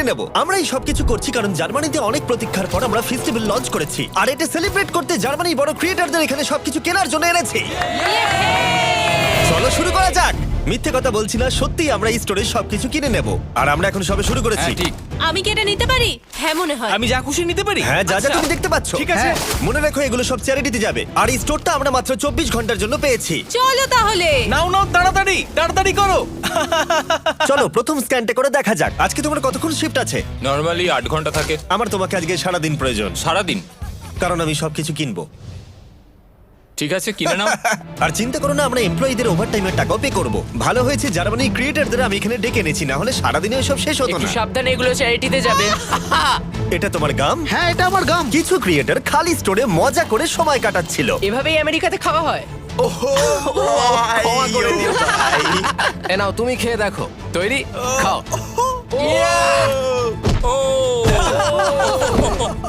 নেব। আমরা এই সবকিছু করছি কারণ জার্মানিতে অনেক প্রতীক্ষার পর আমরা ফেস্টিভ্যাল লঞ্চ করেছি, আর এটা সেলিব্রেট করতে জার্মানির বড় ক্রিয়েটরদের এখানে সবকিছু কেনার জন্য এনেছি। চলো শুরু করা যাক। মিথ্যে কথা বলছি না, সত্যি আমরা এই স্টোরে সবকিছু কিনে নেব, আর আমরা এখন সবে শুরু করেছি। ঠিক। আমি কি এটা নিতে পারি? হ্যাঁ মনে হয়। আমি যা খুশি নিতে পারি? হ্যাঁ, যা যা আচ্ছা। তুমি দেখতে পাচ্ছ। ঠিক আছে। হ্যাঁ, মনে রাখো এগুলো সব চ্যারিটিতে যাবে, আর এই স্টোরটা আমরা মাত্র 24 ঘন্টার জন্য পেয়েছি। চলো তাহলে। নাও নাও, তাড়াতাড়ি তাড়াতাড়ি করো। চলো প্রথম স্ক্যানটা করে দেখা যাক। আজকে তোমার কতক্ষণ শিফট আছে? নরমালি 8 ঘন্টা থাকে। আমার তোমাকে আজকে সারাদিন প্রয়োজন, সারাদিন? কারণ আমি সবকিছু কিনবো। ঠিক আছে, কিনে নাও। আর চিন্তা করো না, আমরা এমপ্লয়ীদের ওভারটাইমের টাকাও পে করব। ভালো হয়েছে জার্মানির ক্রিয়েটরদের আমি এখানে ডেকে এনেছি, না হলে সারাদিনে সব শেষ হতো একটু না। সাবধানে, এগুলো চ্যারিটিতে যাবে। এটা তোমার গাম? হ্যাঁ, এটা আমার গাম। কিছু ক্রিয়েটর খালি স্টোরে মজা করে সময় কাটাচ্ছিল। এভাবেই আমেরিকাতে খাওয়া হয়। ক্ষমা করে দিও ভাই। এ নাও, তুমি খেয়ে দেখো। তৈরি? খাও।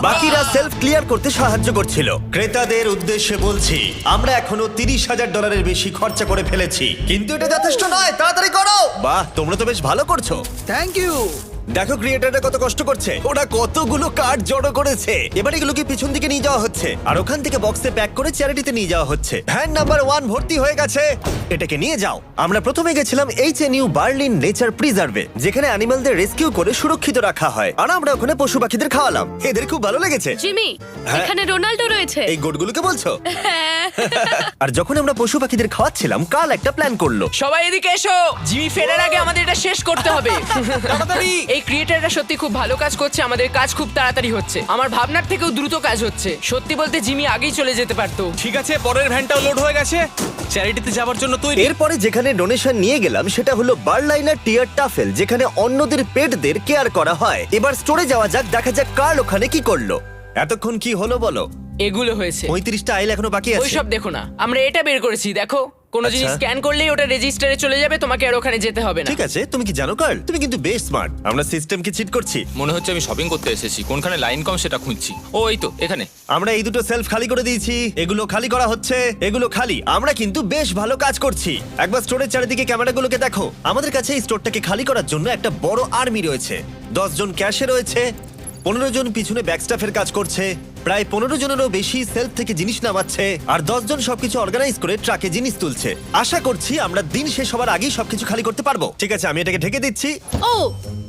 বাকিরা সেলফ ক্লিয়ার করতে সাহায্য করছিল। ক্রেতাদের উদ্দেশ্যে বলছি, আমরা এখনো $30,000 বেশি খরচা করে ফেলেছি, কিন্তু এটা যথেষ্ট নয়। তাড়াতাড়ি করো। বাহ, তোমরা তো বেশ ভালো করছো। Thank you. দেখো ক্রিয়েটররা কত কষ্ট করছে, ওরা কতগুলো কার্ড জড়ো করেছে। এবার এগুলোকে পিছন দিকে নিয়ে যাওয়া হচ্ছে, আর ওখান থেকে বক্সে প্যাক করে চ্যারিটিতে নিয়ে যাওয়া হচ্ছে। ভ্যান নাম্বার 1 ভর্তি হয়ে গেছে, এটাকে নিয়ে যাও। আমরা প্রথমে গেছিলাম HNU বার্লিন নেচার প্রিজার্ভে, যেখানে অ্যানিমালদের রেস্কিউ করে সুরক্ষিত রাখা হয়, আর আমরা ওখানে পশু পাখিদের খাওয়ালাম। এদের খুব ভালো লেগেছে। জিমি, হ্যাঁ। এখানে রোনাল্ডো রয়েছে। এই গোটগুলোকে বলছো? আর যখন আমরা পশু পাখিদের খাওয়াচ্ছিলাম, কাল একটা প্ল্যান করলো। সবাই এদিকে এসো, জিমি ফেরার আগে আমাদের এটা শেষ করতে হবে। তাড়াতাড়ি। এই ক্রিয়েটাররা সত্যি খুব ভালো কাজ করছে, আমাদের কাজ খুব তাড়াতাড়ি হচ্ছে, আমার ভাবনার থেকেও দ্রুত কাজ হচ্ছে। সত্যি বলতে জিমি আগেই চলে যেতে পারতো। ঠিক আছে, পরের ভ্যানটাও লোড হয়ে গেছে। চ্যারিটিতে যাওয়ার জন্য তৈরি। এরপরে যেখানে ডোনেশন নিয়ে গেলাম সেটা হলো বার্লাইনার টিয়ার টাফেল, যেখানে অন্যদের পেটদের কেয়ার করা হয়। এবার স্টোরে যাওয়া যাক, দেখা যাক কার্ল ওখানে কি করলো। এতক্ষণ কি হলো বলো? এগুলো হয়েছে। 35টা আইল এখনো বাকি আছে। ওইসব দেখো না, আমরা এটা বের করেছি, দেখো। কোনো আচ্ছা। জিনিস স্ক্যান করলেই ওটা রেজিস্টারে চলে যাবে, তোমাকে আর ওখানে যেতে হবে না। ঠিক আছে, তুমি কি জানো কার্ল, তুমি কিন্তু বেশ স্মার্ট। আমরা সিস্টেমকে চিট করছি। মনে হচ্ছে আমি শপিং করতে এসেছি, কোনখানে লাইন কম সেটা খুঁজছি। ও এই তো এখানে। আমরা এই দুটো সেলফ খালি করে দিয়েছি, এগুলো খালি করা হচ্ছে, এগুলো খালি। আমরা কিন্তু বেশ ভালো কাজ করছি। একবার স্টোরের চারিদিকে ক্যামেরাগুলোকে দেখো। আমাদের কাছে এই স্টোরটাকে খালি করার জন্য একটা বড় আর্মি রয়েছে। 10 জন ক্যাশে রয়েছে, 15 জন পিছনে ব্যাকস্টাফের কাজ করছে, প্রায় 15 জনেরও বেশি সেলফ থেকে জিনিস নামাচ্ছে, আর 10 জন সবকিছু অর্গানাইজ করে ট্রাকে জিনিস তুলছে। আশা করছি আমরা দিন শেষ হবার আগেই সবকিছু খালি করতে পারবো। ঠিক আছে, আমি এটাকে ঢেকে দিচ্ছি, ও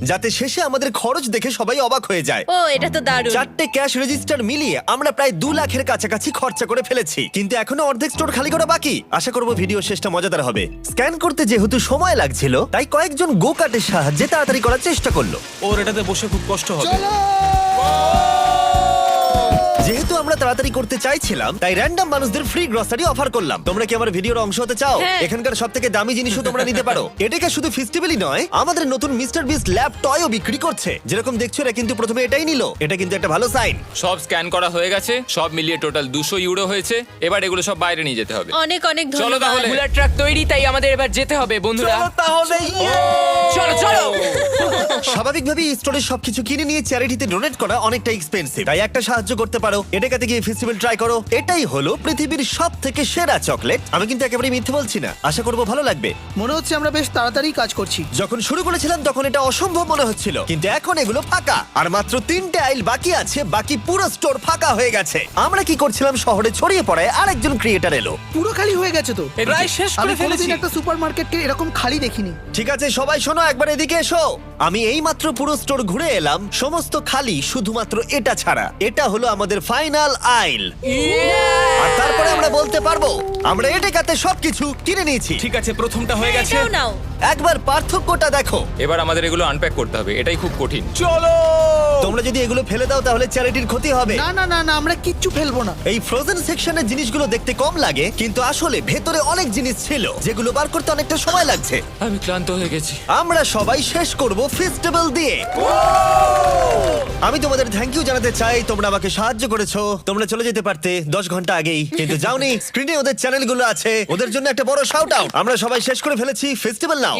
যাতে শেষে আমাদের খরচ দেখে সবাই অবাক হয়ে যায়। ও, এটা তো দারুণ। 4টে ক্যাশ রেজিস্টার মিলিয়ে আমরা প্রায় 2 লাখের কাছাকাছি খরচা করে ফেলেছি, কিন্তু এখনো অর্ধেক স্টোর খালি করা বাকি। আশা করব ভিডিও শেষটা মজাদার হবে। স্ক্যান করতে যেহেতু সময় লাগছিল, তাই কয়েকজন গো কার্টের সাহায্যে তাড়াতাড়ি করার চেষ্টা করলো। ওর এটাতে বসে খুব কষ্ট হবে। যেহেতু আমরা তাড়াতাড়ি করতে চাইছিলাম, তাই র্যান্ডম মানুষদের ফ্রি গ্রসারি অফার করলাম। তোমরা কি আমার ভিডিওর অংশ হতে চাও? হ্যাঁ। এখানকার সবথেকে দামি জিনিসও তোমরা নিতে পারো। এটাকে শুধু ফেস্টিভ্যালই নয়, আমাদের নতুন মিস্টার বিস্ট ল্যাব টয়ও বিক্রি করছে। যেরকম দেখছো, এরা কিন্তু প্রথমে এটাই নিল। এটা কিন্তু একটা ভালো সাইন। সব স্ক্যান করা হয়ে গেছে, সব মিলিয়ে টোটাল 200 ইউরো হয়েছে। এবার এগুলো সব বাইরে নিয়ে যেতে হবে। অনেক অনেক চলো ধন্যবাদ। তাহলে। বুলার ট্রাক তৈরি, তাই আমাদের এবার যেতে হবে বন্ধুরা। তাহলে চলো চলো। স্বাভাবিকভাবেই স্টোরে সবকিছু কিনে নিয়ে চ্যারিটিতে ডোনেট করা অনেকটা এক্সপেন্সিভ, তাই একটা সাহায্য করতে পারো। এটাকে গিয়ে ফেস্টিভ্যাল ট্রাই করো। এটাই হলো পৃথিবীর সবথেকে সেরা চকলেট। আমি কিন্তু একেবারে মিথ্যে বলছি না, আশা করবো ভালো লাগবে। মনে হচ্ছে আমরা বেশ তাড়াতাড়ি কাজ করছি। যখন শুরু করেছিলাম তখন এটা অসম্ভব মনে হচ্ছিল, কিন্তু এখন এগুলো ফাঁকা, আর মাত্র 3টে আইল বাকি আছে। বাকি পুরো স্টোর ফাঁকা হয়ে গেছে। আমরা কি করছিলাম, শহরে ছড়িয়ে পড়ায় আরেকজন ক্রিয়েটার এলো। পুরো খালি হয়ে গেছে তো। প্রায় শেষ আমি করে ফেলেছি। কোনোদিন একটা সুপারমার্কেটকে এরকম খালি দেখিনি। ঠিক আছে সবাই শোনো, একবার এদিকে এসো। আমি এই মাত্র পুরো স্টোর ঘুরে এলাম, সমস্ত খালি, শুধুমাত্র এটা ছাড়া। এটা হলো আমাদের ফাইনাল আইল, আর তারপরে আমরা বলতে পারবো আমরা এটাতে সবকিছু কিনে নিয়েছি। ঠিক আছে, প্রথমটা হয়ে গেছে। এটাও নাও। একবার পার্থক্যটা দেখো। এবার আমাদের এগুলো আনপ্যাক করতে হবে, এটাই খুব কঠিন। চলো। তোমরা যদি এগুলো ফেলে দাও তাহলে চ্যারিটির ক্ষতি হবে। না না না না, আমরা কিচ্ছু ফেলবো না। এই ফ্রোজেন সেকশনের জিনিসগুলো দেখতে কম লাগে, কিন্তু আসলে ভেতরে অনেক জিনিস ছিল যেগুলো বার করতে অনেকটা সময় লাগছে। আমি ক্লান্ত হয়ে গেছি। আমরা সবাই শেষ করব ফেস্টিভ্যাল দিয়ে। আমি তোমাদের থ্যাংক ইউ জানাতে চাই, তোমরা আমাকে সাহায্য করেছো। তোমরা চলে যেতে পারতে 10 ঘন্টা আগেই, কিন্তু যাওনি। স্ক্রিনে ওদের চ্যানেলগুলো আছে, ওদের জন্য একটা বড় শাউট আউট। আমরা সবাই শেষ করে ফেলেছি, ফেস্টিভ্যাল নাও।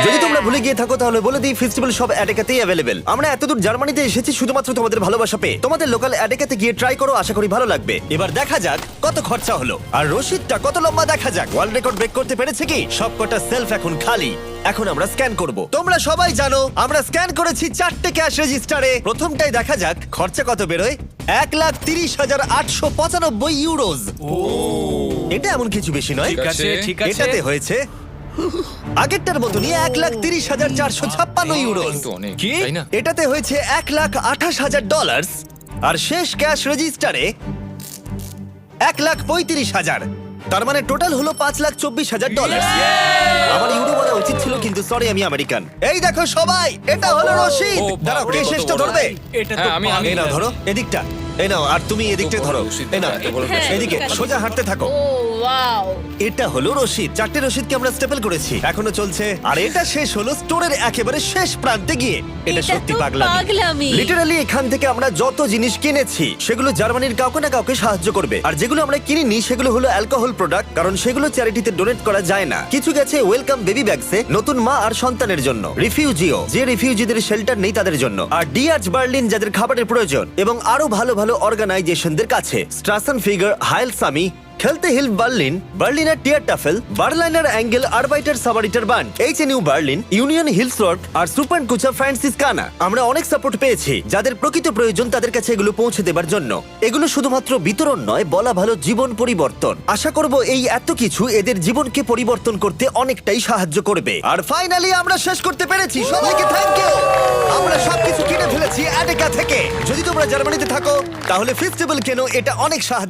যদি তোমরা ভুলে গিয়ে থাকো তাহলে বলে দিই, ফেস্টিভ্যাল সব অ্যাডেকাতেই অ্যাভেলেবেল। আমরা এতদূর জার্মানিতে এসেছি শুধুমাত্র তোমাদের ভালোবাসা পেয়ে। তোমাদের লোকাল অ্যাডেকাতে গিয়ে ট্রাই করো, আশা করি ভালো লাগবে। এবার দেখা যাক কত খরচা হলো, আর রসিদটা কত লম্বা দেখা যাক। ওয়ার্ল্ড রেকর্ড ব্রেক করতে পেরেছে কি? সবকটা সেলফ এখন খালি। এখন আমরা স্ক্যান করব। তোমরা সবাই জানো আমরা স্ক্যান করেছি 4টে ক্যাশ রেজিস্টারে। প্রথমটাই দেখা যাক খরচা কত বেরোয়। 1,30,895 ইউরোজ। এটা এমন কিছু বেশি নয়। ঠিক আছে, ঠিক আছে। এটাতে হয়েছে আগেরটার মতনই 1,30,456 ইউরোজ। কিন্তু অনেক, কি? তাই না? এটাতে হয়েছে $1,28,000 আর শেষ ক্যাশ রেজিস্টারে 1,35,000। তার মানে টোটাল হলো $5,24,000। আমার ইউরো বলা উচিত ছিল, কিন্তু সরি আমি আমেরিকান। এই দেখো সবাই, এটা হলো রশিদ। ও, দাঁড়াও, কে বাপরে, কত শেষটা বড়। ধরবে? এটা তো হ্যাঁ, আমি এই নাও ধরো এদিকটা, এই নাও, আর তুমি এদিকটা বড় ধরো। রশিদ, এই নাও এত বড় হ্যাঁ, এদিকে ঠিক আছে। সোজা হাঁটতে থাকো। ও ওয়াও। এটা হলো রশিদ। 4টে রশিদকে আমরা স্টেপল করেছি, এখনো চলছে। আর এটা শেষ হলো স্টোরের একেবারে শেষ প্রান্তে গিয়ে। এটা এটা সত্যি তো পাগলামি। পাগলামি। লিটারালি এখান থেকে আমরা যত জিনিস কিনেছি সেগুলো জার্মানির কাউকে না কাউকে সাহায্য করবে। আর যেগুলো আমরা কিনিনি সেগুলো হলো অ্যালকোহল প্রোডাক্ট, কারণ সেগুলো চ্যারিটিতে ডোনেট করা যায় না। কিছু গেছে ওয়েলকাম বেবি ব্যাগসে নতুন মা আর সন্তানের জন্য, রিফিউজিও যে রিফিউজিদের শেল্টার নেই তাদের জন্য, আর ডিআর্চ বার্লিন যাদের খাবারের প্রয়োজন, এবং আরো ভালো ভালো অর্গানাইজেশনদের কাছে স্ট্রাসেন ফিগার, হাইল সামি, খেলতে হিল Berlin, Berliner Tiertafel, Berliner অ্যাঙ্গেল, Arbeiter Samariter Bund, HNU Berlin, union Hilfswerk আর সুপার কুচা ফ্রান্সিসকানা। আমরা অনেক সাপোর্ট পেয়েছি। যাদের প্রকৃত প্রয়োজন তাদের কাছে এগুলো পৌঁছে দেবার জন্য। এগুলো শুধুমাত্র বিতরণ নয়, বলা ভালো জীবন পরিবর্তন। আশা করব এই এত কিছু এদের জীবনকে পরিবর্তন করতে অনেকটাই সাহায্য করবে। আর ফাইনালি আমরা শেষ করতে পেরেছি। সবাইকে থ্যাংক ইউ। আমরা সবকিছু কিনে ফেলেছি অ্যাডেকা থেকে। যদি তোমরা জার্মানিতে থাকো তাহলে ফেস্টিভ্যাল কেনো, এটা অনেক সাহায্য